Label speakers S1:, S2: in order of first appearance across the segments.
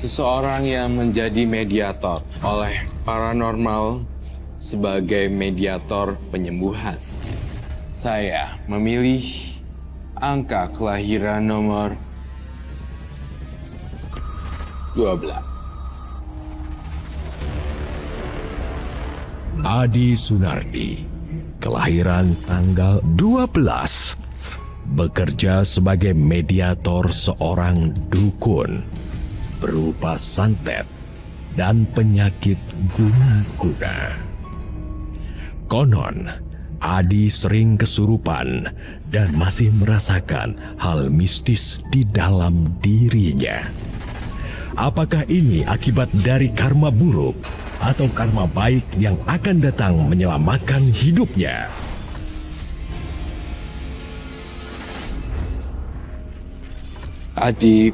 S1: Seseorang yang menjadi mediator oleh paranormal sebagai mediator penyembuhan. Saya memilih angka kelahiran nomor 12.
S2: Adi Sunardi, kelahiran tanggal 12, bekerja sebagai mediator seorang dukun berupa santet dan penyakit guna-guna. Konon, Adi sering kesurupan dan masih merasakan hal mistis di dalam dirinya. Apakah ini akibat dari karma buruk atau karma baik yang akan datang menyelamatkan hidupnya?
S1: Adi,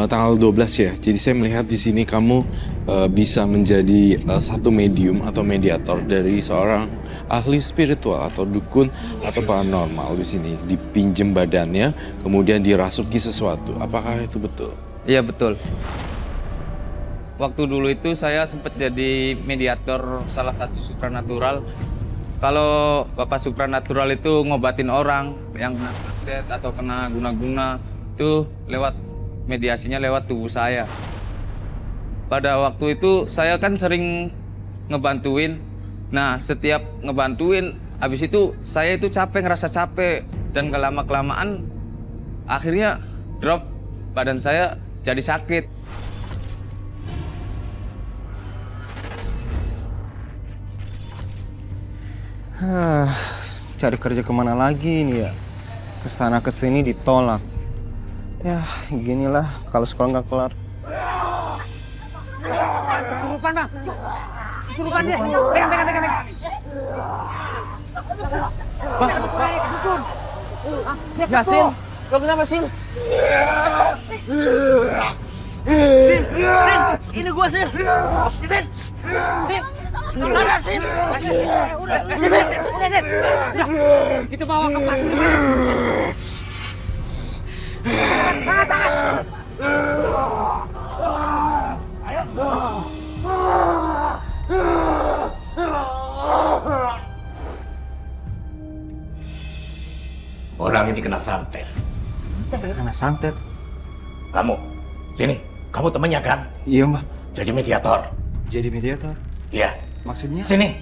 S1: tanggal 12 ya. Jadi saya melihat di sini kamu bisa menjadi satu medium atau mediator dari seorang ahli spiritual atau dukun atau paranormal di sini. Dipinjem badannya, kemudian dirasuki sesuatu. Apakah itu betul?
S3: Iya betul. Waktu dulu itu saya sempat jadi mediator salah satu supranatural. Kalau Bapak supranatural itu ngobatin orang yang kena santet atau kena guna-guna, itu lewat mediasinya lewat tubuh saya. Pada waktu itu saya kan sering ngebantuin. Nah, setiap ngebantuin habis itu saya itu capek, ngerasa capek, dan kelama-kelamaan akhirnya drop, badan saya jadi sakit.
S4: Cari kerja kemana lagi nih ya? Kesana kesini ditolak. Ya, ginilah kalau sekolah nggak kelar.
S5: Kesurupan, Bang. Kesurupan dia. Pegang. Bang, dukun. Ya, Sin. Lo kenapa, Sin? Sin. Ini gua, Sin. Sin. Sana, Sin. Udah, Sin. Kita bawa ke pos.
S2: Orang ini kena santet.
S4: Kena santet?
S2: Kamu, sini. Kamu temannya kan?
S4: Iya, Mbak.
S2: Jadi mediator.
S4: Jadi mediator?
S2: Iya.
S4: Maksudnya?
S2: Sini.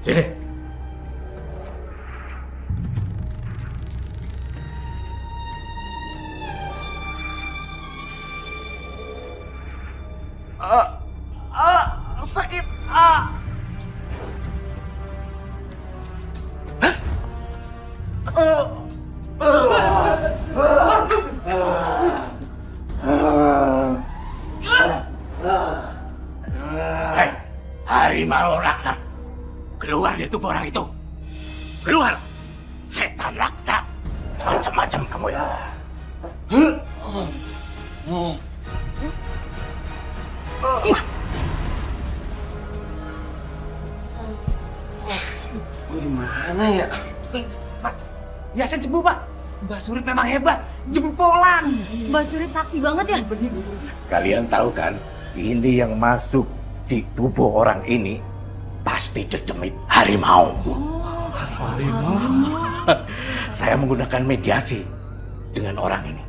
S2: Sini.
S4: Sakit.
S2: Hei, harimau laknat. Keluar dari tubuh orang itu. Keluar. Setan laknat. Macam-macam kamu ya.
S4: Gimana ya?
S5: Pak, Yasin sembuh, Pak. Mbak Surip memang hebat. Jempolan.
S6: Mbak Surip sakti banget ya?
S2: Kalian tahu kan, ini yang masuk di tubuh orang ini pasti dedemit harimau. Harimau? Saya menggunakan mediasi dengan orang ini.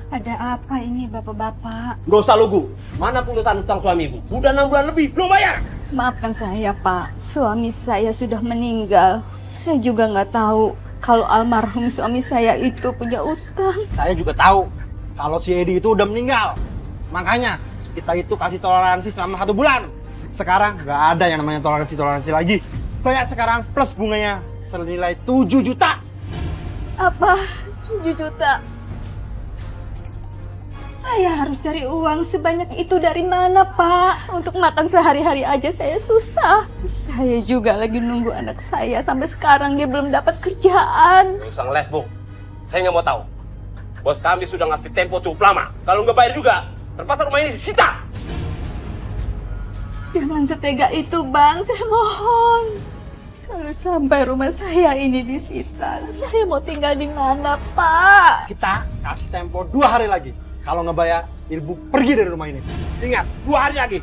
S6: Ada apa ini bapak-bapak?
S7: Gak usah lugu. Mana pungutan utang suamimu? Udah 6 bulan lebih, belum bayar.
S6: Maafkan saya pak, suami saya sudah meninggal. Saya juga nggak tahu kalau almarhum suami saya itu punya utang.
S7: Saya juga tahu kalau si Edi itu udah meninggal. Makanya kita itu kasih toleransi selama 1 bulan. Sekarang nggak ada yang namanya toleransi lagi. Bayar sekarang plus bunganya senilai 7 juta.
S6: Apa? 7 juta? Saya harus cari uang sebanyak itu dari mana, Pak? Untuk makan sehari-hari aja saya susah. Saya juga lagi nunggu anak saya. Sampai sekarang dia belum dapat kerjaan.
S7: Gak usah ngeles, Bu. Saya nggak mau tahu. Bos kami sudah ngasih tempo cukup lama. Kalau nggak bayar juga, terpaksa rumah ini disita.
S6: Jangan setega itu, Bang. Saya mohon. Kalau sampai rumah saya ini disita, saya mau tinggal di mana, Pak?
S7: Kita kasih tempo 2 hari lagi. Kalau nggak bayar, Ibu pergi dari rumah ini. Ingat, 2 hari lagi.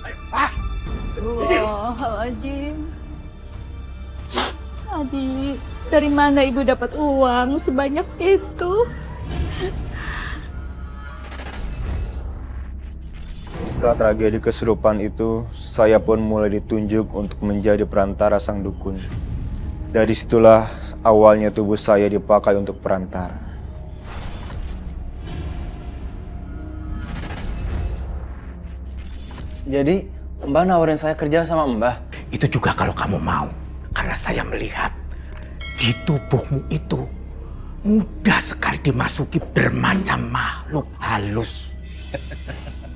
S7: Ayo.
S6: Astagfirullahaladzim. Adi, dari mana ibu dapat uang sebanyak itu?
S4: Setelah tragedi kesurupan itu, saya pun mulai ditunjuk untuk menjadi perantara sang dukun. Dari situlah awalnya tubuh saya dipakai untuk perantara. Jadi, Mbah nawarin saya kerja sama Mbah?
S5: Itu juga kalau kamu mau. Karena saya melihat di tubuhmu itu mudah sekali dimasuki bermacam makhluk halus.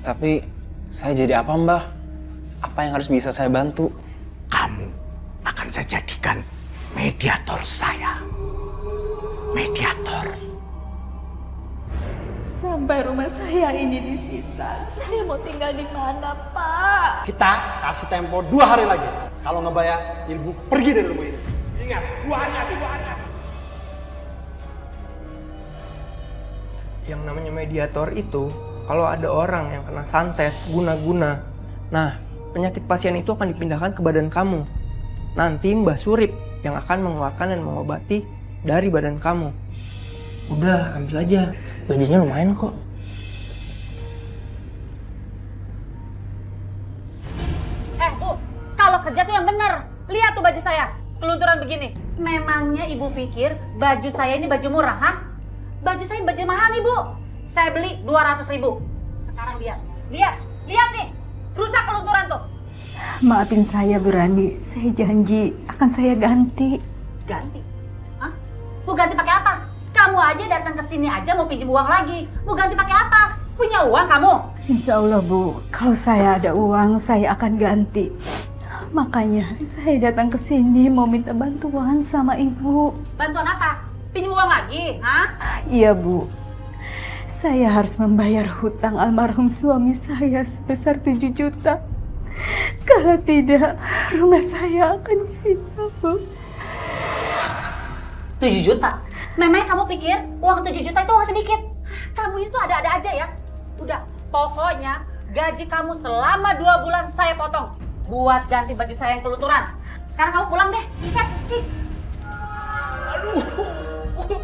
S4: Tapi, saya jadi apa Mbah? Apa yang harus bisa saya bantu?
S5: Kamu akan saya jadikan mediator saya. Mediator.
S6: Sampai rumah saya ini disita, saya mau tinggal di mana, Pak?
S7: Kita kasih tempo 2 hari lagi. Kalau nggak bayar, Ibu pergi dari rumah ini. Ingat, 2 hari lagi, 2 hari lagi.
S8: Yang namanya mediator itu, kalau ada orang yang kena santet, guna-guna, nah, penyakit pasien itu akan dipindahkan ke badan kamu. Nanti Mbah Surip yang akan mengeluarkan dan mengobati dari badan kamu. Udah, ambil aja. Gajinya lumayan kok.
S9: Bu, kalau kerja tuh yang bener. Lihat tuh baju saya, kelunturan begini. Memangnya ibu pikir baju saya ini baju murah, ha? Baju saya baju mahal nih, Bu. Saya beli 200.000. Sekarang lihat nih. Rusak kelunturan tuh.
S6: Maafin saya, Bu Rani. Saya janji akan saya ganti.
S9: Ganti? Hah? Mau ganti pakai apa? Kamu aja datang ke sini aja mau pinjam uang lagi. Mau ganti pakai apa? Punya uang kamu?
S6: Insya Allah, Bu. Kalau saya ada uang, saya akan ganti. Makanya saya datang ke sini mau minta bantuan sama Ibu.
S9: Bantuan apa? Pinjam uang lagi, ha?
S6: Iya, Bu. Saya harus membayar hutang almarhum suami saya sebesar 7 juta. Kalau tidak, rumah saya akan disita, Bu.
S9: 7 juta? Memangnya kamu pikir uang 7 juta itu uang sedikit? Kamu itu ada-ada aja ya. Udah, pokoknya gaji kamu selama 2 bulan saya potong. Buat ganti baju saya yang kelunturan. Sekarang kamu pulang deh. Sih.
S5: Aduh,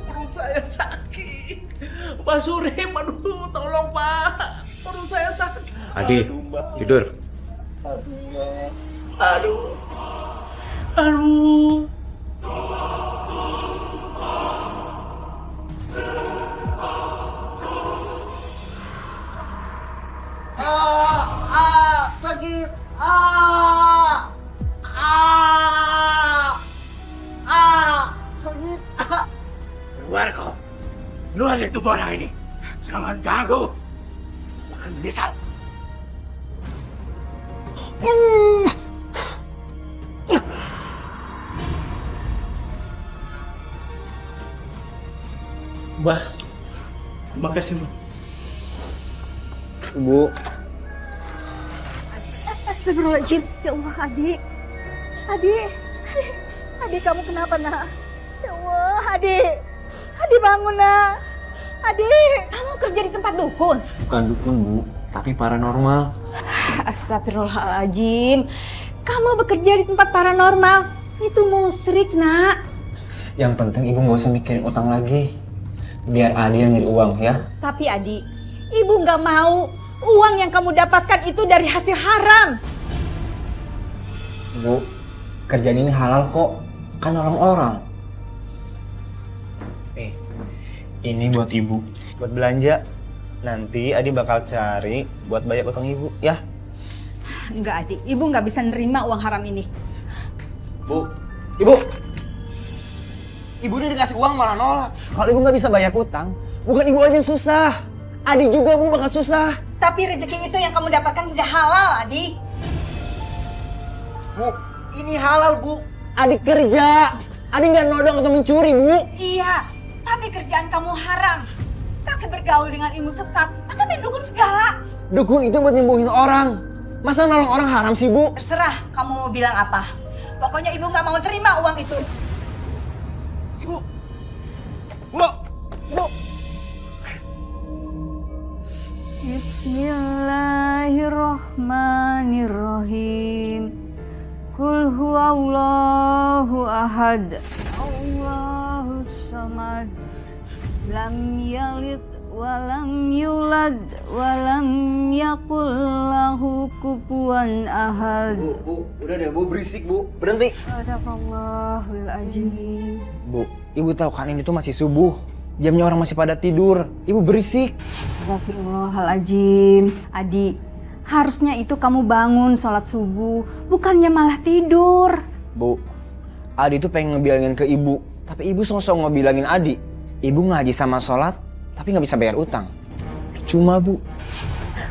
S5: perut saya sakit. Mbak Surip, aduh, tolong Pak. Perut saya sakit.
S10: Adi, tidur.
S5: Aduh.
S7: Sakit. Sakit.
S5: Keluar kau. Keluar dari tubuh orang ini. Jangan ganggu. Jangan menyesal.
S8: Mbah, makasih Mbah.
S4: Ibu,
S6: Astagfirullahaladzim. Ya Allah, Adi. Adi, kamu kenapa, nak? Ya Allah, Adi. Adi, bangun, nak. Adi.
S9: Kamu kerja di tempat dukun?
S4: bukan dukun Bu, tapi paranormal.
S6: Astagfirullahaladzim. Kamu bekerja di tempat paranormal. Itu musyrik, nak.
S4: Yang penting Ibu nggak usah mikirin utang lagi. Biar Adi yang nyari uang ya.
S6: Tapi Adi, Ibu nggak mau uang yang kamu dapatkan itu dari hasil haram.
S4: Bu, kerjaan ini halal kok. Kan orang-orang. Ini buat Ibu. Buat belanja. Nanti Adi bakal cari buat bayar utang Ibu ya.
S6: Enggak, Adi. Ibu nggak bisa nerima uang haram ini.
S7: Bu, Ibu. Ibu udah dikasih uang malah nolak.
S4: Kalau Ibu nggak bisa bayar utang, bukan Ibu aja yang susah. Adi juga Bu bakal susah.
S6: Tapi rezeki itu yang kamu dapatkan sudah halal, Adi.
S7: Bu, ini halal, Bu.
S4: Adi kerja. Adi nggak nodong atau mencuri Bu.
S6: Iya, tapi kerjaan kamu haram. Pakai bergaul dengan ilmu sesat, atau main dukun segala.
S4: Dukun itu buat nyembuhin orang.
S7: Masa nolong orang haram sih, Bu?
S10: Terserah kamu mau bilang apa. Pokoknya ibu nggak mau terima uang itu.
S7: Ibu! Bu! Bu!
S6: Bismillahirrahmanirrahim. Qul huwallahu ahad. Allahus samad. Lam yalid walam yulad walam yakul lahu kufuwan ahad.
S7: Bu, udah deh, Bu, berisik, Bu. Berhenti.
S6: Sadaqallahul azim.
S7: Bu, Ibu tahu kan ini tuh masih subuh. Jamnya orang masih pada tidur. Ibu berisik.
S6: Astagfirullahaladzim. Adi, harusnya itu kamu bangun sholat subuh, bukannya malah tidur.
S7: Bu, Adi tuh pengen ngebilangin ke Ibu. Tapi Ibu sosok ngebilangin Adi. Ibu ngaji sama sholat, tapi nggak bisa bayar utang. Cuma, Bu.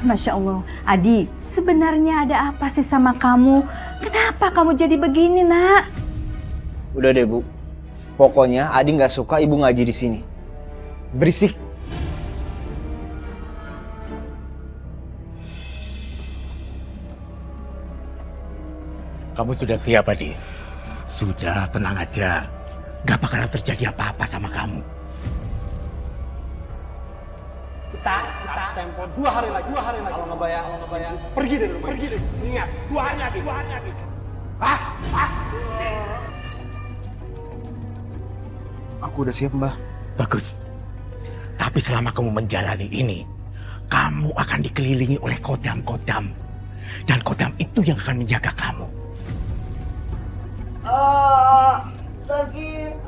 S6: Masya Allah. Adi, sebenarnya ada apa sih sama kamu? Kenapa kamu jadi begini, nak?
S7: Udah deh, Bu. Pokoknya Adi nggak suka Ibu ngaji di sini. Berisik.
S5: Kamu sudah siap, Adi? Sudah, tenang aja. Gak bakalan terjadi apa-apa sama kamu.
S7: Kita tempo 2 hari lagi. Kalau nggak bayar, pergi dari rumah.
S5: Ingat, 2 hari lagi.
S7: Aku udah siap, Mbah.
S5: Bagus. Tapi selama kamu menjalani ini, kamu akan dikelilingi oleh kodam-kodam. Dan kodam itu yang akan menjaga kamu.
S7: Sakit.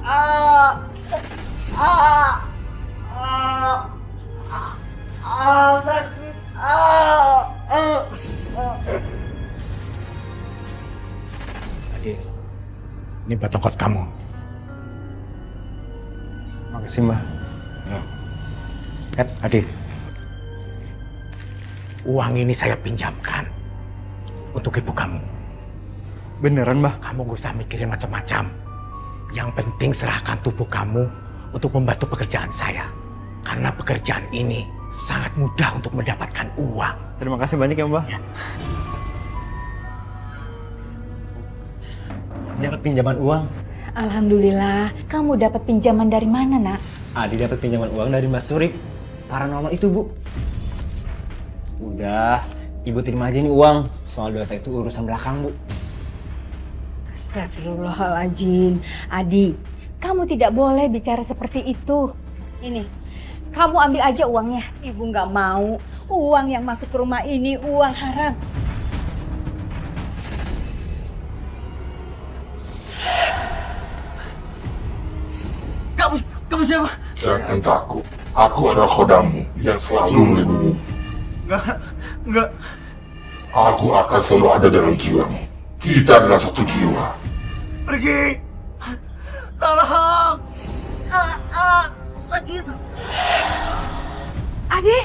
S5: Adi, ini buat ongkos kamu.
S7: Makasih, Mbah.
S5: Adi, uang ini saya pinjamkan untuk ibu kamu.
S7: Beneran, Mbah?
S5: Kamu gak usah mikirin macam-macam. Yang penting serahkan tubuh kamu untuk membantu pekerjaan saya. Karena pekerjaan ini sangat mudah untuk mendapatkan uang.
S7: Terima kasih banyak ya, Mbah.
S5: Ya.
S11: Dapat pinjaman uang.
S6: Alhamdulillah. Kamu dapat pinjaman dari mana, nak?
S11: Adi dapat pinjaman uang dari Mas Surip. Paranormal itu, Bu. Udah, Ibu terima aja nih uang. Soal dosa itu urusan belakang, Bu.
S6: Astagfirullahaladzim. Adi, kamu tidak boleh bicara seperti itu. Ini, kamu ambil aja uangnya. Ibu nggak mau. Uang yang masuk ke rumah ini uang haram.
S7: Kamu siapa?
S12: Jangan takut. Aku adalah khodamu yang selalu melindungi.
S7: Enggak.
S12: Aku akan selalu ada dalam jiwamu. Kita adalah satu jiwa.
S7: Pergi. Tolong. Sakit.
S6: Adik,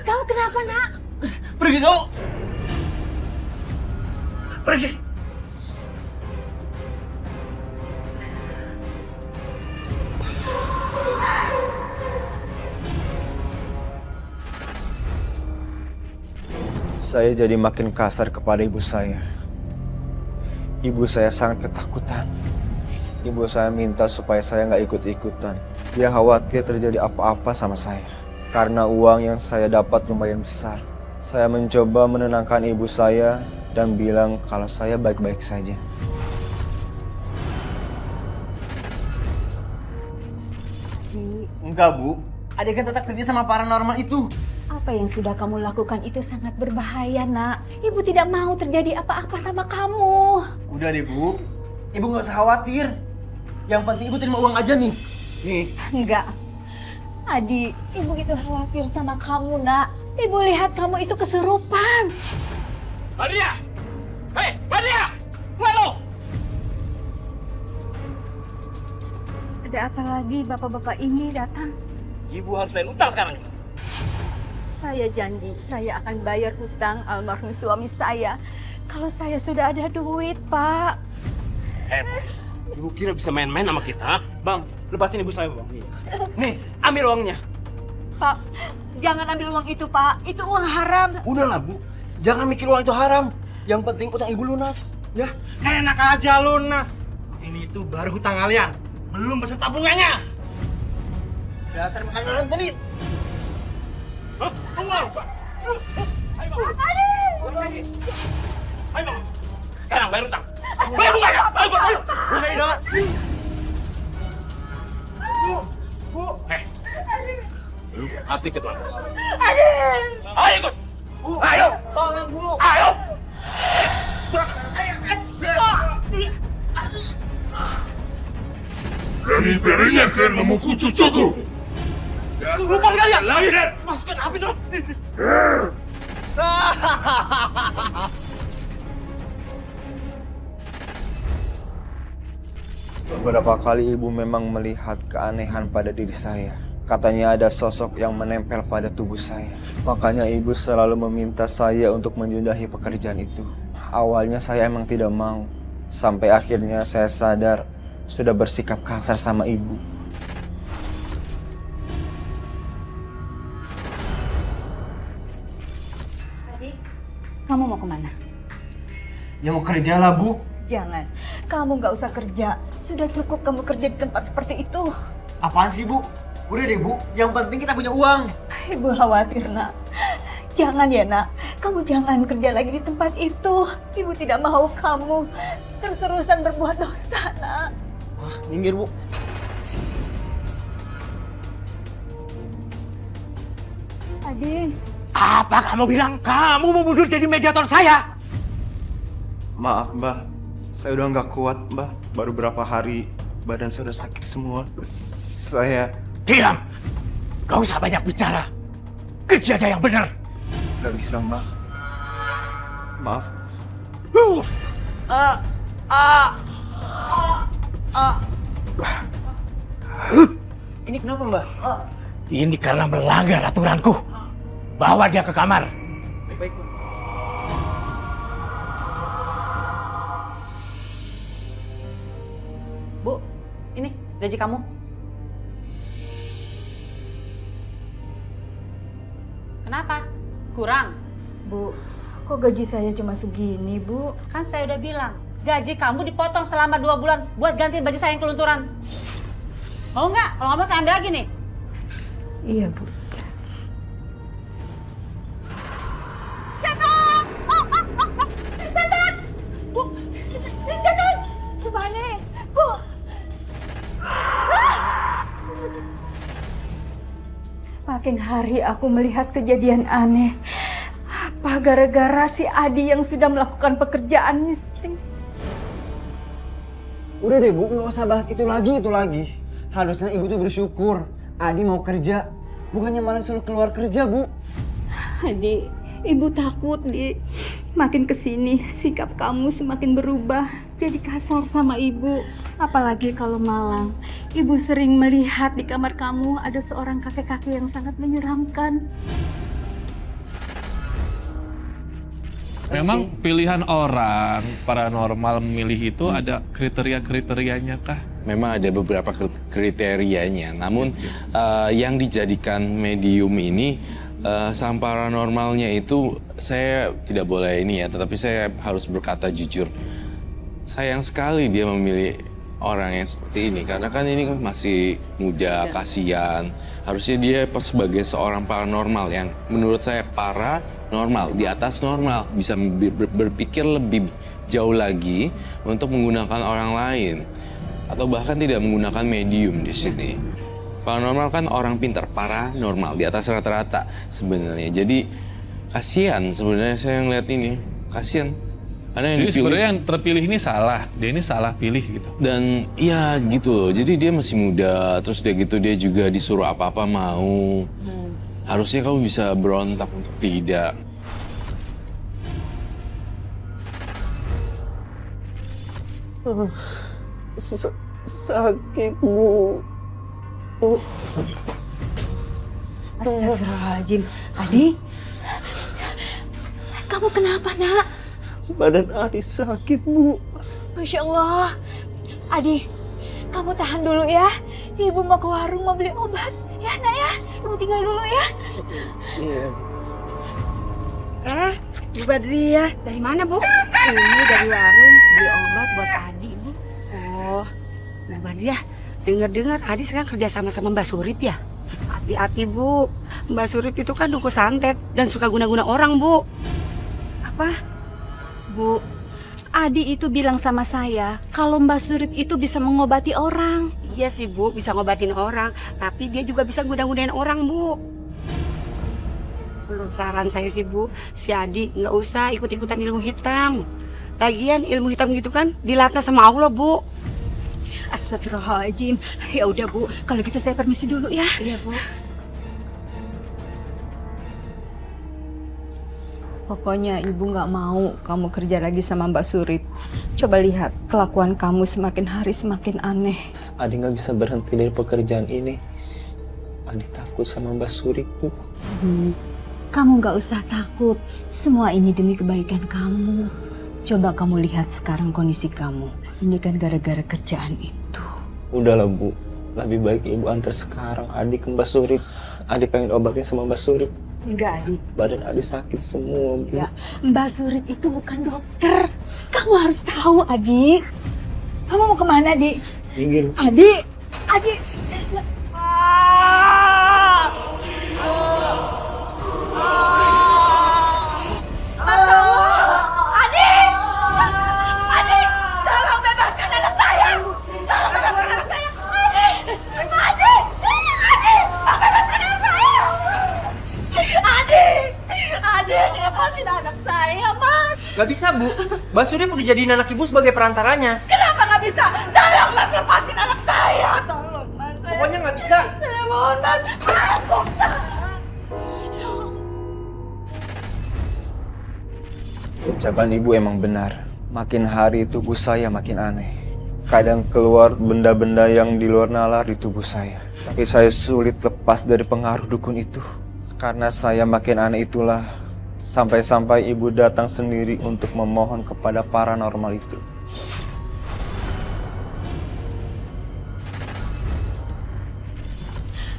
S6: kamu kenapa, nak?
S7: Pergi kamu. Pergi.
S4: Saya jadi makin kasar kepada ibu saya. Ibu saya sangat ketakutan. Ibu saya minta supaya saya nggak ikut-ikutan. Dia khawatir terjadi apa-apa sama saya. Karena uang yang saya dapat lumayan besar. Saya mencoba menenangkan ibu saya dan bilang kalau saya baik-baik saja.
S7: Enggak, Bu. Adik kan tetap kerja sama paranormal itu.
S6: Apa yang sudah kamu lakukan itu sangat berbahaya, nak. Ibu tidak mau terjadi apa-apa sama kamu.
S7: Udah deh, Bu. Ibu nggak usah khawatir. Yang penting Ibu terima uang aja nih. Nih.
S6: Enggak. Adi, ibu itu khawatir sama kamu, nak. Ibu lihat kamu itu kesurupan.
S5: Badria! Hei, Badria! Halo!
S6: Ada apa lagi bapak-bapak ini datang?
S5: Ibu harus bayar utang sekarang.
S6: Saya janji saya akan bayar hutang almarhum suami saya. Kalau saya sudah ada duit, Pak.
S5: Ibu kira bisa main-main sama kita?
S7: Bang, lepasin ibu saya, Bang. Nih, ambil uangnya.
S6: Pak, jangan ambil uang itu, Pak. Itu uang haram.
S7: Udahlah, Bu. Jangan mikir uang itu haram. Yang penting utang ibu lunas. Ya, enak aja lunas. Ini tuh baru hutang kalian. Belum beserta bunganya. Dasar makan orang pelit.
S5: Ayo, sekarang bayar utang. Bayar utang. Ayo. Bu. Lu hati ke tuan. Ayo ikut. Ayo.
S7: Tolong, Bu.
S5: Ayo.
S12: Berani-beraninya kalian memukul cucuku.
S5: Lupa kalian. Lagi. Masukkan api dong.
S4: Beberapa kali ibu memang melihat keanehan pada diri saya. Katanya ada sosok yang menempel pada tubuh saya. Makanya ibu selalu meminta saya untuk menyudahi pekerjaan itu. Awalnya saya emang tidak mau. Sampai akhirnya saya sadar sudah bersikap kasar sama ibu.
S6: Adi, kamu mau kemana?
S7: Ya mau kerja lah, Bu.
S6: Jangan, kamu nggak usah kerja. Sudah cukup kamu kerja di tempat seperti itu.
S7: Apaan sih, Bu? Udah deh, Bu. Yang penting kita punya uang.
S6: Ibu khawatir, nak. Jangan ya, nak. Kamu jangan kerja lagi di tempat itu. Ibu tidak mau kamu terus-terusan berbuat dosa, nak.
S7: Wah, minggir, Bu.
S6: Adi.
S5: Apa kamu bilang kamu mau mundur jadi mediator saya?
S4: Maaf, Mbah. Saya udah nggak kuat, Mbah. Baru berapa hari badan saya udah sakit semua. Saya...
S5: Diam! Gak usah banyak bicara. Kerja aja yang benar.
S4: Gak bisa, Mbah. Maaf.
S8: Ini kenapa, Mbak?
S5: Ini karena melanggar aturanku. Bawa dia ke kamar.
S8: Baik, Mbak.
S9: Bu, ini gaji kamu. Kenapa? Kurang?
S6: Bu, kok gaji saya cuma segini, Bu?
S9: Kan saya udah bilang, gaji kamu dipotong selama 2 bulan buat gantiin baju saya yang kelunturan. Mau nggak? Kalau nggak mau saya ambil lagi nih.
S6: Iya, Bu.
S9: Setan! Setan! Bu, setan! Gimana? Bu!
S6: Semakin hari aku melihat kejadian aneh. Apa gara-gara si Adi yang sudah melakukan pekerjaan mistis?
S7: Udah deh, Bu. Nggak usah bahas itu lagi. Harusnya ibu tuh bersyukur. Adi mau kerja. Bukannya malah suruh keluar kerja, Bu.
S6: Adi, ibu takut makin kesini sikap kamu semakin berubah. Jadi kasar sama ibu. Apalagi kalau malam. Ibu sering melihat di kamar kamu ada seorang kakek-kakek yang sangat menyeramkan.
S1: Memang pilihan orang paranormal memilih itu ada kriteria-kriterianya kah? Memang ada beberapa kriterianya. Namun yang dijadikan medium ini sama paranormalnya itu saya tidak boleh ini ya, tetapi saya harus berkata jujur. Sayang sekali dia memilih orang yang seperti ini karena kan ini masih muda, kasihan. Harusnya dia sebagai seorang paranormal yang menurut saya paranormal, di atas normal, bisa berpikir lebih jauh lagi untuk menggunakan orang lain atau bahkan tidak menggunakan medium di sini. Paranormal kan orang pintar, paranormal di atas rata-rata sebenarnya. Jadi kasihan sebenarnya saya ngeliat ini, kasihan.
S13: Jadi sebenarnya yang terpilih ini salah, dia ini salah pilih gitu.
S1: Dan iya gitu loh, jadi dia masih muda, terus dia gitu dia juga disuruh apa-apa mau. Harusnya kamu bisa berontak untuk tidak.
S4: Sakit, Bu.
S6: Astagfirullahaladzim. Adi, kamu kenapa, nak?
S4: Badan Adi sakit, Bu.
S6: Masya Allah. Adi, kamu tahan dulu ya. Ibu mau ke warung mau beli obat. Ya, nak ya. Ibu tinggal dulu ya.
S4: Iya.
S14: Bu Badriah, dari mana Bu? Ini dari warung, beli obat buat Adi Bu. Oh, Bu Badriah, dengar-dengar Adi sekarang kerja sama Mbak Surip ya? Hati-hati Bu, Mbak Surip itu kan dukun santet dan suka guna-guna orang Bu. Apa?
S6: Bu, Adi itu bilang sama saya kalau Mbak Surip itu bisa mengobati orang.
S14: Iya sih Bu, bisa ngobatin orang, tapi dia juga bisa guna-gunain orang Bu. Menurut saran saya sih Bu, si Adi nggak usah ikut-ikutan ilmu hitam. Lagian ilmu hitam gitu kan dilatih sama Allah Bu.
S6: Astagfirullahaladzim. Ya udah Bu, kalau gitu saya permisi dulu ya.
S14: Iya Bu.
S6: Pokoknya ibu nggak mau kamu kerja lagi sama Mbak Surip. Coba lihat kelakuan kamu semakin hari semakin aneh.
S4: Adi nggak bisa berhenti dari pekerjaan ini. Adi takut sama Mbak Surip, Bu.
S6: Kamu nggak usah takut. Semua ini demi kebaikan kamu. Coba kamu lihat sekarang kondisi kamu. Ini kan gara-gara kerjaan itu.
S4: Udahlah Bu, lebih baik Ibu antar sekarang Adi ke Mbak Surip. Adi pengen obatin sama Mbak Surip.
S6: Enggak, Adi.
S4: Badan Adi sakit semua, Bu.
S6: Ya, Mbak Surip itu bukan dokter. Kamu harus tahu, Adi. Kamu mau kemana, Adi?
S4: Pinggir.
S6: Adi! Adi!
S9: Adi! Adi! Tolong bebaskan anak saya! Tolong bebaskan anak saya! Adi! Adi! Adi! Bebaskan anak saya! Adi! Adi! Lepasin anak saya, Mas!
S8: Gak bisa Bu, Mbak Surip udah jadiin anak ibu sebagai perantaranya.
S9: Kenapa nggak bisa? Tolong Mas, lepasin anak saya! Tolong Mas!
S8: Pokoknya nggak bisa.
S9: Saya mohon Mas!
S4: Ucapan Ibu emang benar. Makin hari tubuh saya makin aneh. Kadang keluar benda-benda yang di luar nalar di tubuh saya. Tapi saya sulit lepas dari pengaruh dukun itu. Karena saya makin aneh itulah, sampai-sampai Ibu datang sendiri untuk memohon kepada paranormal itu.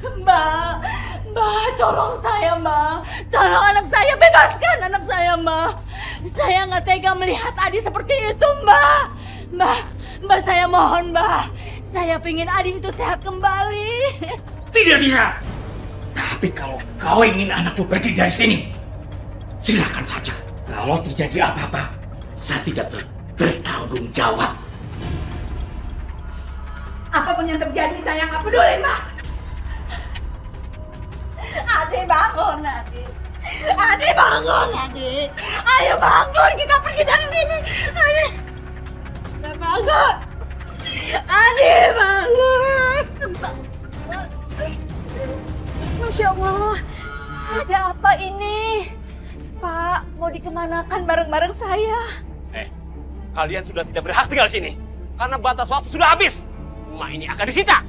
S9: Mbak, tolong saya, Mbak. Tolong anak saya, bebaskan anak saya, Mbak. Saya nggak tega melihat Adi seperti itu, Mbak. Mbak, saya mohon, Mbak. Saya pingin Adi itu sehat kembali.
S5: Tidak bisa. Tapi kalau kau ingin anakku pergi dari sini, silakan saja. Kalau terjadi apa-apa, saya tidak bertanggung jawab.
S9: Apapun yang terjadi, saya nggak peduli, Mbak. Adi bangun, Adi. Adi bangun, Adi. Ayo bangun, kita pergi dari sini. Adi, bangun. Adi bangun. Masya Allah, ada apa ini? Pak, mau dikemanakan bareng-bareng saya?
S5: Kalian sudah tidak berhak tinggal di sini. Karena batas waktu sudah habis. Rumah ini akan disita.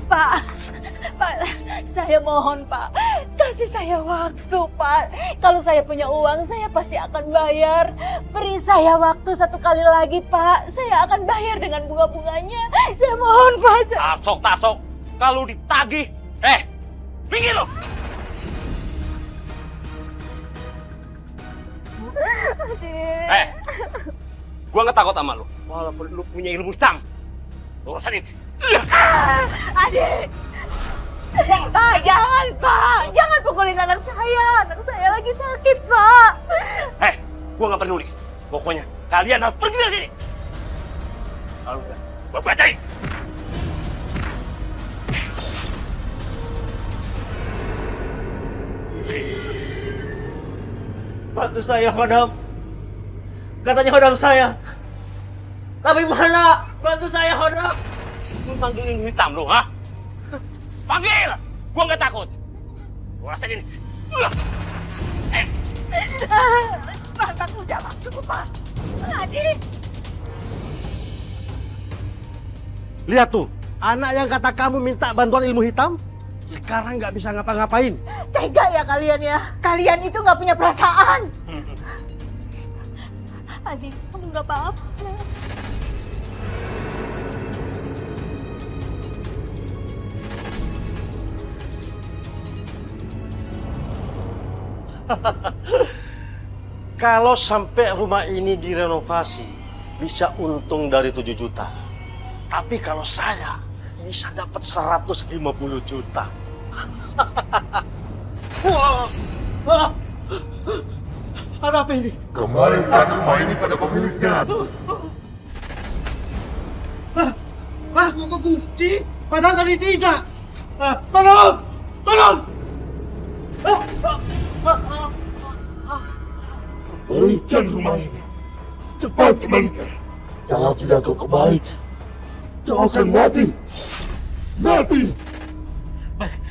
S9: Pak, saya mohon Pak, kasih saya waktu Pak. Kalau saya punya uang, saya pasti akan bayar. Beri saya waktu 1 kali lagi Pak, saya akan bayar dengan bunga-bunganya. Saya mohon Pak.
S5: Tasok. Kalau ditagih, pinggir lo. Gua nggak takut sama lu, walaupun lu punya ilmu hitam. Urusan ini.
S9: Adik! Pak, jangan Pak! Jangan pukulin anak saya lagi sakit Pak!
S5: Gua nggak peduli. Pokoknya kalian harus pergi dari sini. Kalau enggak, gua bacain.
S7: Bantu saya, Hodam. Katanya Hodam saya. Tapi mana? Bantu saya, Hodam.
S5: Lu panggil ilmu hitam lu, ha? Panggil! Gua nggak takut. Gua rasain ini.
S9: Mataku udah masuk Pak. Adik!
S7: Lihat tuh, anak yang kata kamu minta bantuan ilmu hitam, sekarang nggak bisa ngapa-ngapain.
S9: Tega ya kalian ya? Kalian itu nggak punya perasaan. Adik, kamu nggak apa-apa.
S7: Kalau sampai rumah ini direnovasi, bisa untung dari 7 juta. Tapi kalau saya bisa dapat 150 juta. Wah, wah. Ada apa ini?
S12: Kembalikan rumah ini pada pemiliknya.
S7: Kok kunci? Padahal tadi tidak. Tolong! Tolong!
S12: Berikan rumah ini. Cepat kembalikan. Kalau tidak kau kembali, kau akan mati. Mati!
S7: Baik,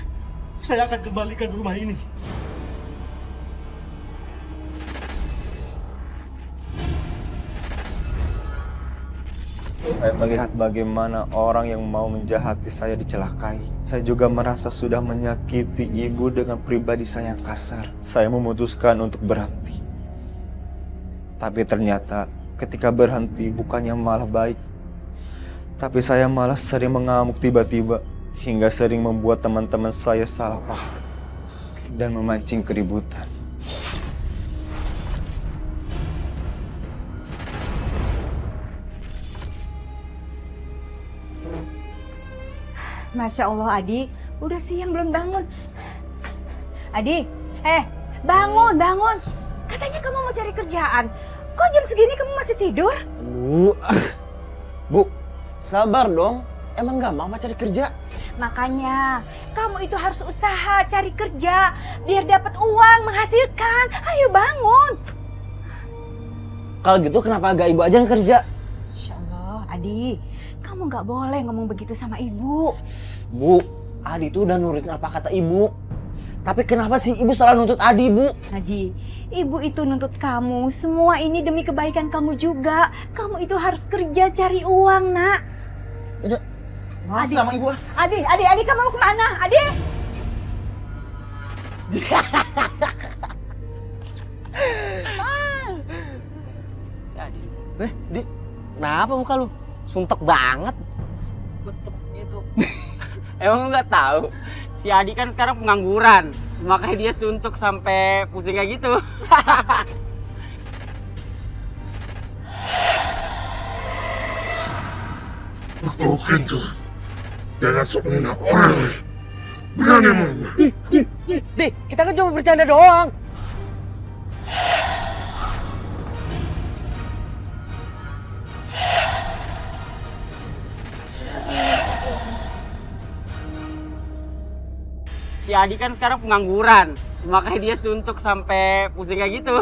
S7: saya akan kembalikan rumah ini.
S4: Saya melihat bagaimana orang yang mau menjahati saya dicelakai. Saya juga merasa sudah menyakiti ibu dengan pribadi saya yang kasar. Saya memutuskan untuk berhenti. Tapi ternyata ketika berhenti bukannya malah baik. Tapi saya malah sering mengamuk tiba-tiba. Hingga sering membuat teman-teman saya salah paham. Dan memancing keributan.
S6: Masya Allah, Adi. Udah siang belum bangun. Adi, bangun, bangun. Katanya kamu mau cari kerjaan. Kok jam segini kamu masih tidur?
S7: Bu, sabar dong. Emang gampang apa cari kerja?
S6: Makanya, kamu itu harus usaha cari kerja. Biar dapat uang, menghasilkan. Ayo bangun.
S7: Kalau gitu kenapa gak ibu aja yang kerja?
S6: Masya Allah, Adi. Kamu nggak boleh ngomong begitu sama ibu.
S7: Bu, Adi itu udah nurutin apa kata ibu. Tapi kenapa sih ibu salah nuntut Adi, Bu?
S6: Adi, ibu itu nuntut kamu. Semua ini demi kebaikan kamu juga. Kamu itu harus kerja cari uang, nak.
S7: Udah, malas sama ibu.
S6: Adi, kamu mau kemana? Adi?
S7: Di, kenapa muka lu? Suntek banget.
S11: Betul gitu. Emang lu nggak tahu? Si Adi kan sekarang pengangguran, makanya dia suntuk sampai pusing kayak gitu.
S12: Kau kencur. Jangan sok menghina orang. Berani mana?
S7: Di, kita kan cuma bercanda doang.
S11: Si Adi kan sekarang pengangguran, makanya dia suntuk sampai pusing kayak gitu.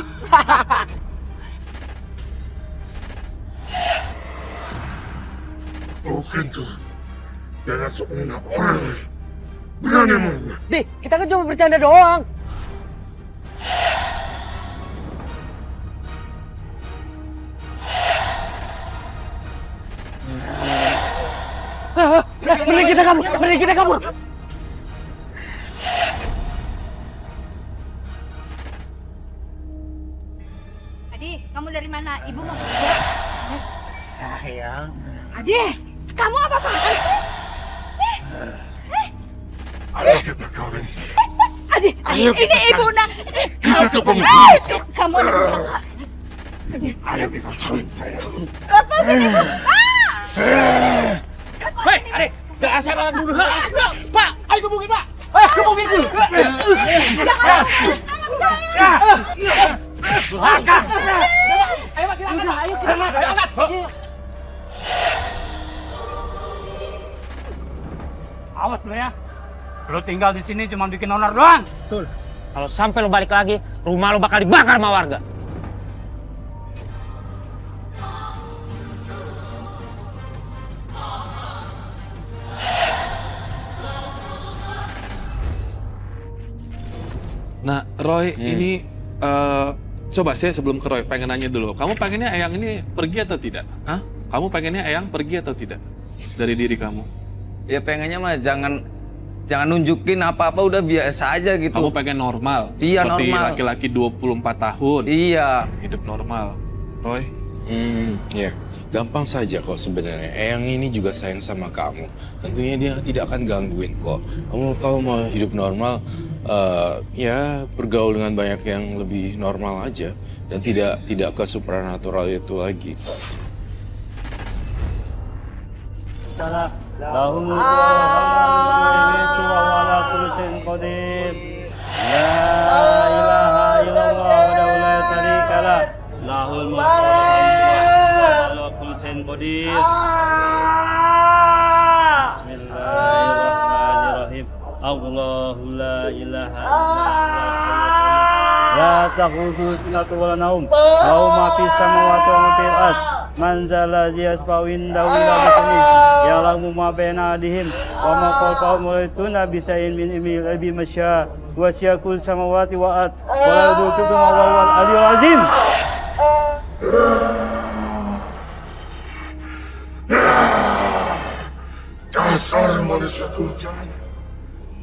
S12: Kau kencur. Jangan sok menghina orang. Berani mana?
S7: Di, kita kan cuma bercanda doang. Mending kita kabur, mending kita kabur.
S6: Adi, kamu dari mana? Ibu mau kerja.
S7: Sayang.
S6: Adi, kamu apa-apaan sih?
S12: Ayo kita kawin.
S6: Adi,
S12: Ayo
S6: ini ibu nak.
S12: Kita ke penghulu.
S6: Kamu
S12: Ayo kita kawin sayang.
S6: lepasin ibu.
S11: Hei, Adi, gak asal anak dulu. Pak, ayo kebukin, Pak. Ayo kebukin.
S6: Jangan, anak saya.
S11: Angkat. Ayo, Pak, kita angkat. Ayo, angkat.
S15: Awas lo ya. Lo tinggal di sini cuma bikin onar doang.
S11: Betul. Kalau sampai lo balik lagi, rumah lo bakal dibakar sama warga.
S13: Nah, Roy, ini coba saya sebelum ke Roy pengen nanya dulu. Kamu pengennya Eyang ini pergi atau tidak? Hah? Kamu pengennya Eyang pergi atau tidak dari diri kamu?
S3: Ya pengennya mah jangan nunjukin apa-apa, udah biasa aja gitu.
S13: Kamu pengen normal?
S3: Iya,
S13: seperti
S3: normal.
S13: laki-laki 24 tahun.
S3: Iya.
S13: Hidup normal. Roy?
S1: Ya, gampang saja kok sebenarnya. Eyang ini juga sayang sama kamu. Tentunya dia tidak akan gangguin kok. Kamu mau hidup normal, ya bergaul dengan banyak yang lebih normal aja dan tidak ke supranatural itu lagi.
S15: Lahul mulku wa huwa ala kulli syai'in qadir. La ilaha illallah wa la syarika lah. Lahul mulku wa huwa ala kulli syai'in qadir. Bismillahirrahmanirrahim. Allahu la ilaha illallah. La ta'khudhuhu sinatun wa la nawm. Lahu ma fis samawati wa ma fil ardh. Man zalazi yasfa'u indahu illa bi'iznihi. Ya'lamu ma baina aydihim wa ma khalfahum wa la yuhituna bi shay'in min ilmihi illa bima syaa. Wasi'a kullu samawati wa ardh. Wa la yuhituna wa huwal aliyyul azim.
S12: Dasar manusia durjana.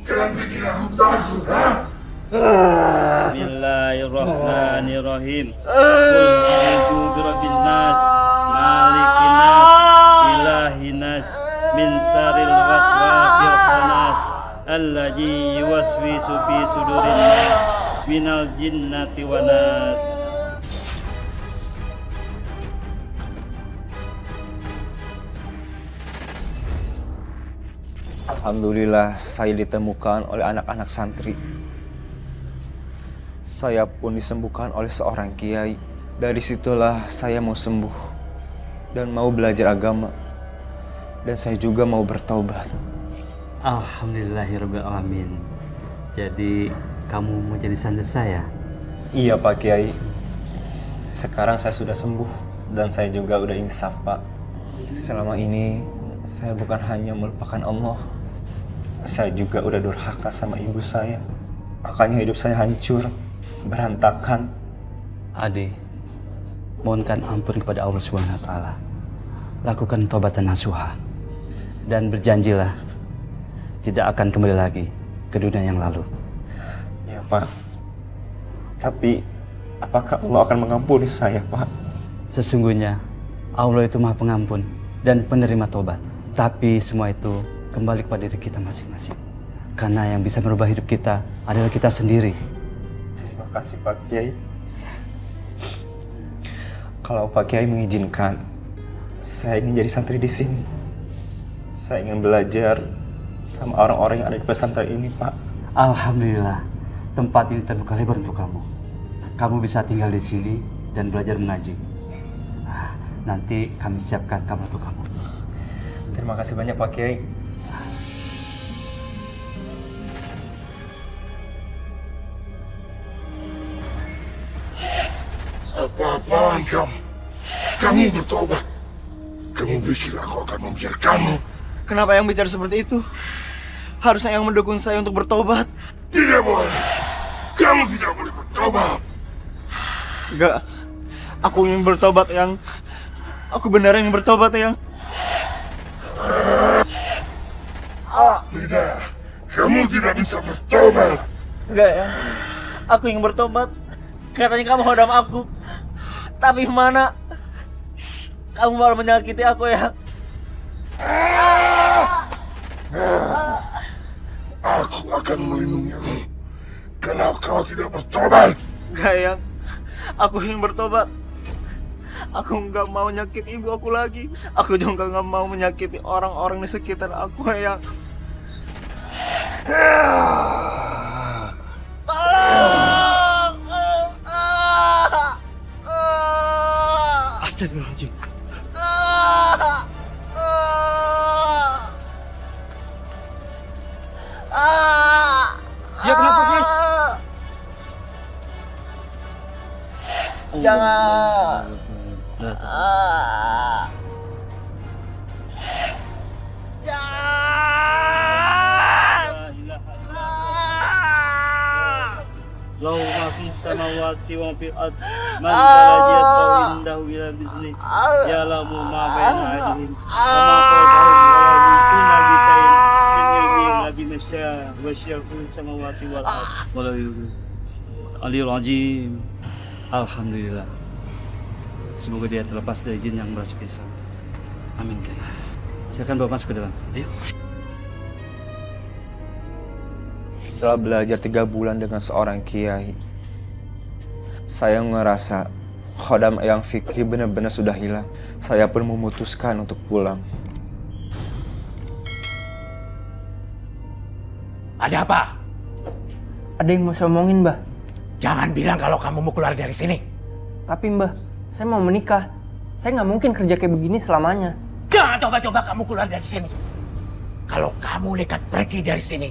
S12: Kalian bikin aku takut, ha?
S15: Bismillahirrahmanirrahim. Qul a'udzu birabbin nas, malikin nas, ilahin nas, min syarril waswasil khannas, allazi yuwaswisu fi sudurin nas, minal jinnati wan nas.
S4: Alhamdulillah saya ditemukan oleh anak-anak santri. Saya pun disembuhkan oleh seorang kiai. Dari situlah saya mau sembuh dan mau belajar agama. Dan saya juga mau bertaubat.
S15: Alhamdulillahirabbil alamin. Jadi kamu mau jadi santri saya?
S4: Iya Pak Kiai. Sekarang saya sudah sembuh dan saya juga udah insaf Pak. Selama ini saya bukan hanya melupakan Allah, saya juga udah durhaka sama ibu saya. Makanya hidup saya hancur, berantakan.
S15: Ade, mohonkan ampun kepada Allah SWT. Lakukan taubatan nasuha dan berjanjilah tidak akan kembali lagi ke dunia yang lalu.
S4: Ya Pak. Tapi apakah Allah akan mengampuni saya Pak?
S15: Sesungguhnya Allah itu Maha Pengampun dan penerima tobat. Tapi semua itu kembali kepada diri kita masing-masing. Karena yang bisa merubah hidup kita adalah kita sendiri.
S4: Terima kasih Pak Kiai. Kalau Pak Kiai mengizinkan, saya ingin jadi santri di sini. Saya ingin belajar sama orang-orang yang ada di pesantren ini, Pak.
S15: Alhamdulillah, tempat ini terbuka lebar untuk kamu. Kamu bisa tinggal di sini dan belajar mengaji. Nanti kami siapkan kamar untuk kamu.
S4: Terima kasih banyak Pak Kiai.
S12: Apa-apaan kamu? Kamu bertobat. Kamu pikir aku akan membiarkanmu?
S7: Kenapa yang bicara seperti itu? Harusnya yang mendukung saya untuk bertobat.
S12: Tidak boleh. Kamu tidak boleh bertobat.
S7: Enggak. Aku ingin bertobat, Yang. Aku beneran ingin bertobat, Yang.
S12: Tidak. Kamu tidak bisa bertobat.
S7: Enggak, Yang. Aku ingin bertobat. Katanya kamu hodam aku. Tapi mana? Kamu malah menyakiti aku, Yang.
S12: Aku akan melindungimu. Kalau kau tidak bertobat.
S7: Enggak, Yang. Aku ingin bertobat. Aku nggak mau nyakiti ibu aku lagi. Aku juga nggak mau menyakiti orang-orang di sekitar aku, Yang. Tolong!
S15: Astagfirullahaladzim.
S7: Ya kenapa, Ki? Jangan.
S15: Lahu ma fis samawati wa fil ardh. Man zalaji yasfa'u indahu illa bi'izni. Ya'lamu ma baina aydihim wa ma khalfahum wa la yuhituna bi shay'in min ilmihi illa bima syaa. Wasi'a kullu samawati wal ardh. Wa la yuhituna Aliyul Azim. Alhamdulillah. Semoga dia terlepas dari jin yang merasuki Islam. Amin, Kiai. Silakan bawa masuk ke dalam. Ayo.
S4: Setelah belajar 3 bulan dengan seorang kiai, saya ngerasa khodam Eyang Fikri benar-benar sudah hilang. Saya pun memutuskan untuk pulang.
S5: Ada apa?
S8: Ada yang mau saya omongin, Mbah.
S5: Jangan bilang kalau kamu mau keluar dari sini.
S8: Tapi Mbah, saya mau menikah. Saya nggak mungkin kerja kayak begini selamanya.
S5: Jangan coba-coba kamu keluar dari sini. Kalau kamu nekat pergi dari sini,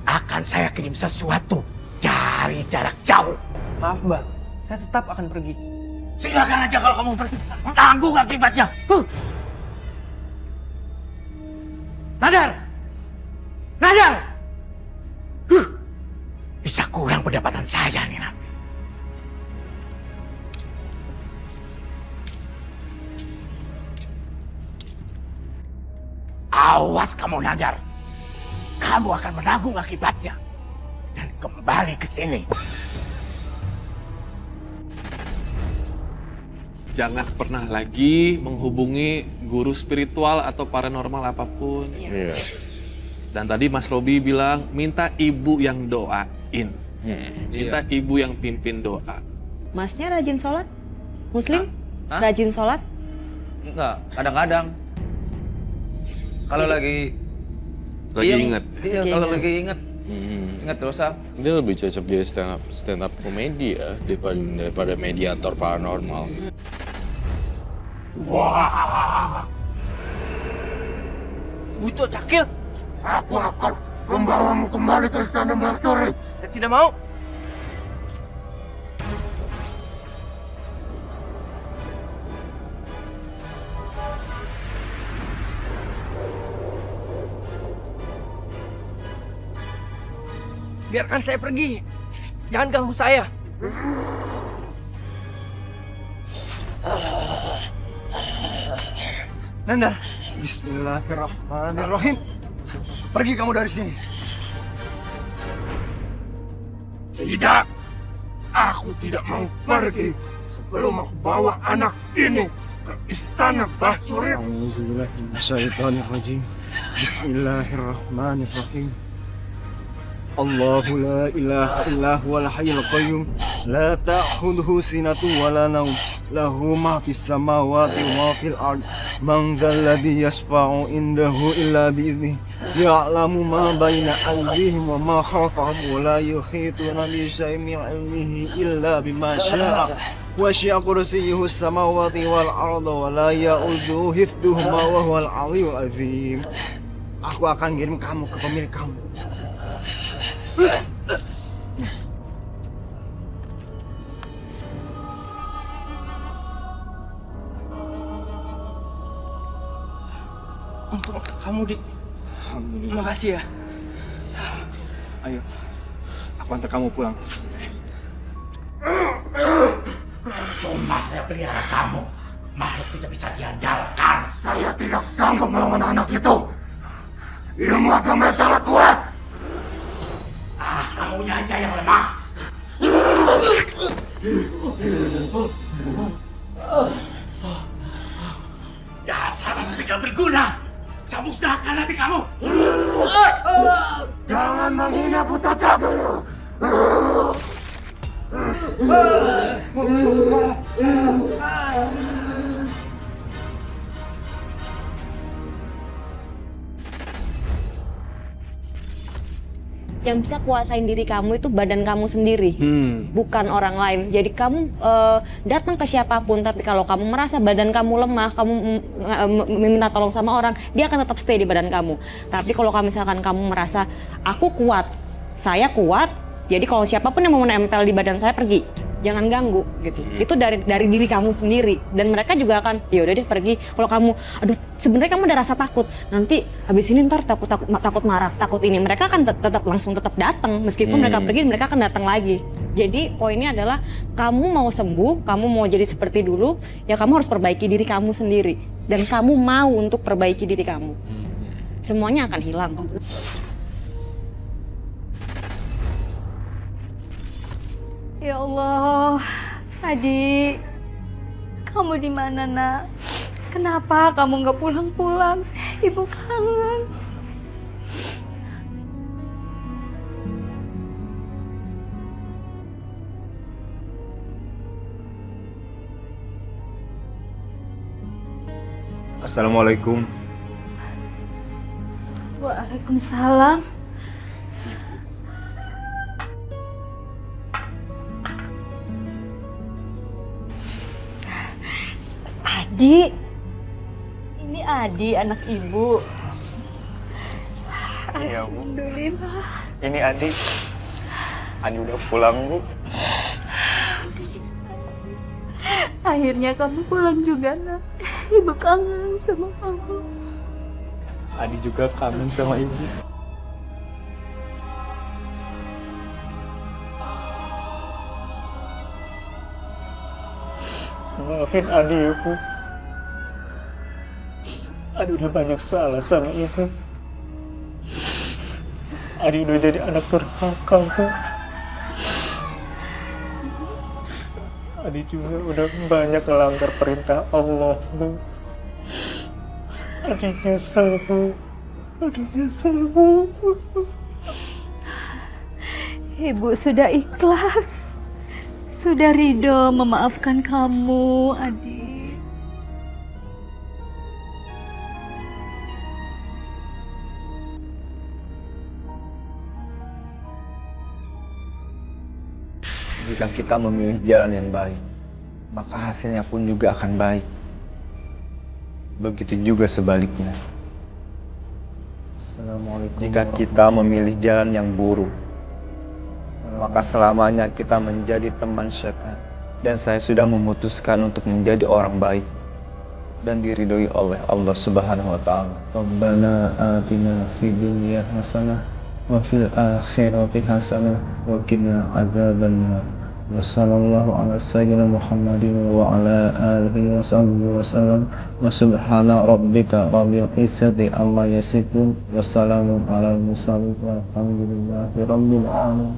S5: akan saya kirim sesuatu dari jarak jauh.
S8: Maaf Mbah, saya tetap akan pergi.
S5: Silakan aja kalau kamu pergi. Tanggung akibatnya. Nadar! Nadar! Bisa kurang pendapatan saya nih nanti. Awas kamu Nadar. Kamu akan menanggung akibatnya. Dan kembali ke sini.
S13: Jangan pernah lagi menghubungi guru spiritual atau paranormal apapun.
S1: Iya.
S13: Dan tadi Mas Robi bilang minta ibu yang doain. Minta ibu yang pimpin doa.
S16: Masnya rajin sholat? Muslim?
S3: Hah?
S16: Rajin sholat?
S3: Enggak, kadang-kadang. Kalau lagi
S1: inget.
S3: Iya, kalau lagi inget. Ingat dosa.
S1: Dia lebih cocok jadi stand up komedi ya daripada mediator paranormal.
S12: Wah,
S8: Buto Cakil,
S12: aku akan membawamu kembali ke istana Mansuri.
S8: saya tidak mau. Biarkan saya pergi. Jangan ganggu saya.
S7: Nanda, bismillahirrahmanirrahim. Pergi kamu dari sini.
S12: Tidak, aku tidak mau pergi sebelum aku bawa anak ini ke istana Basurip.
S7: A'udzubillahiminasyaitonirrajim. Bismillahirrahmanirrahim. Allahu la ilaha illa huwal hayyul qayyum la ta'khudhuhu sinatun wa la nawm lahu ma fis samawati wa ma fil ard man dzal ladzi yashfa'u indahu illa bi idznihi ya'lamu ma baina aydihim wa ma khalfahum wa la yuhituna bi syai'in min 'ilmihi illa bima syaa wasi'a kursiyyuhu samawati wal arda wa la ya'udzuhu hifdhuhuma wa huwal 'aliyyul 'azim. Aku akan kirim kamu ke pemilik kamu.
S8: Untuk kamu, Dik.
S7: Alhamdulillah.
S8: Makasih ya.
S7: Ayo, aku antar kamu pulang.
S5: Cuma saya pelihara kamu. Makhluk tidak bisa diandalkan.
S12: Saya tidak sanggup melawan anak itu. Ilmu agama sangat kuat.
S5: Kamunya aja yang lemah. Dasar anak tidak berguna. Saya musnahkan nanti kamu.
S12: Jangan menghina Buto Cakil.
S16: Yang bisa kuasain diri kamu itu badan kamu sendiri, bukan orang lain. Jadi kamu datang ke siapapun, tapi kalau kamu merasa badan kamu lemah, kamu meminta tolong sama orang, dia akan tetap stay di badan kamu. Tapi kalau misalkan kamu merasa aku kuat, saya kuat, jadi kalau siapapun yang mau nempel di badan saya pergi, jangan ganggu gitu. Itu dari diri kamu sendiri, dan mereka juga akan ya udah deh pergi. Kalau kamu aduh sebenarnya kamu udah rasa takut, nanti habis ini ntar takut marah, takut ini, mereka akan tetap datang meskipun mereka pergi, mereka akan datang lagi. Jadi poinnya adalah kamu mau sembuh, kamu mau jadi seperti dulu, ya kamu harus perbaiki diri kamu sendiri, dan kamu mau untuk perbaiki diri kamu. Semuanya akan hilang.
S6: Ya Allah, Adi, kamu di mana nak? Kenapa kamu nggak pulang-pulang? Ibu kangen.
S4: Assalamualaikum.
S6: Waalaikumsalam.
S14: Adi, ini Adi anak ibu.
S4: Iya, Bu.
S6: Alhamdulillah.
S4: Ini Adi. Adi udah pulang, Bu.
S6: Akhirnya kamu pulang juga, nak. Ibu kangen sama kamu.
S4: Adi juga kangen sama ibu. Maafin Adi ya, Bu. Adi udah banyak salah sama ibu. Adi udah jadi anak durhaka, Bu. Adi juga udah banyak melanggar perintah Allah, Bu. Adi nyesel, Bu. Adi nyesel, Bu.
S6: Ibu sudah ikhlas. Sudah ridho memaafkan kamu, Adi.
S4: Jika kita memilih jalan yang baik, maka hasilnya pun juga akan baik. Begitu juga sebaliknya. Jika kita memilih jalan yang buruk, maka selamanya kita menjadi teman setan. Dan saya sudah memutuskan untuk menjadi orang baik dan diridhoi oleh Allah Subhanahu wa taala. Rabbana atina fid dunya hasanah wa fil akhirati hasanah wa qina adzabannar. Wa sallallahu ala sayyidina Muhammadin wa ala alihi wa sahbihi wasallam. Wa subhana rabbika rabbil izzati amma yasifun wa salamun alal mursalin walhamdulillahi rabbil alamin.